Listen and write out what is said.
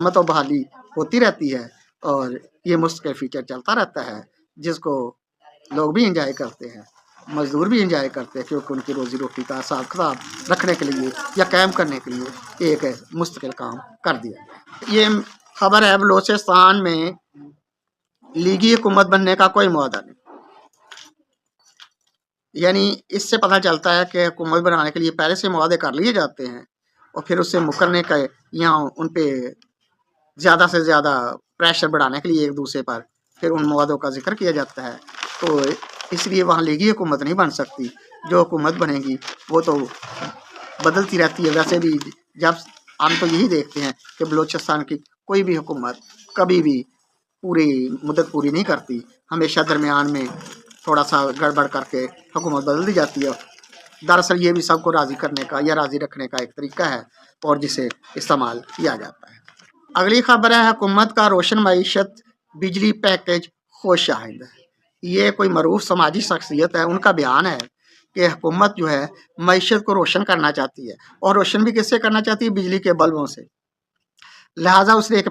मत और बहाली होती रहती है और ये मुस्तकिल फीचर चलता रहता है, जिसको लोग भी इंजॉय करते हैं, मजदूर भी इंजॉय करते हैं, क्योंकि उनकी रोजी रोटी का हिसाब किताब रखने के लिए या कायम करने के लिए एक मुस्तकिल काम कर दिया। ये खबर है बलोचिस्तान में लीगी हुकूमत बनने का कोई मुआदा नहीं, यानी इससे पता चलता है कि हुकूमत बनाने के लिए पहले से मुआदे कर लिए जाते हैं और फिर उससे मुकरने का यहाँ उन पे ज़्यादा से ज़्यादा प्रेशर बढ़ाने के लिए एक दूसरे पर फिर उन मुआदों का जिक्र किया जाता है। तो इसलिए वहाँ लीगी हुकूमत नहीं बन सकती। जो हुकूमत बनेगी वो तो बदलती रहती है। वैसे भी जब हम तो यही देखते हैं कि बलूचिस्तान की कोई भी हुकूमत कभी भी पूरी मुद्दत पूरी नहीं करती, हमेशा दरमियान में थोड़ा सा गड़बड़ करके हुकूमत बदल दी जाती है। दरअसल ये भी सबको राज़ी करने का या राज़ी रखने का एक तरीका है और जिसे इस्तेमाल किया जाता है। अगली खबर है हुकूमत का रोशन मईशत बिजली पैकेज खुश आइंद है। ये कोई मरूफ समाजी शख्सियत है, उनका बयान है कि हुकूमत जो है मईशत को रोशन करना चाहती है और रोशन भी किससे करना चाहती है, बिजली के बल्बों से। लिहाजा उसने एक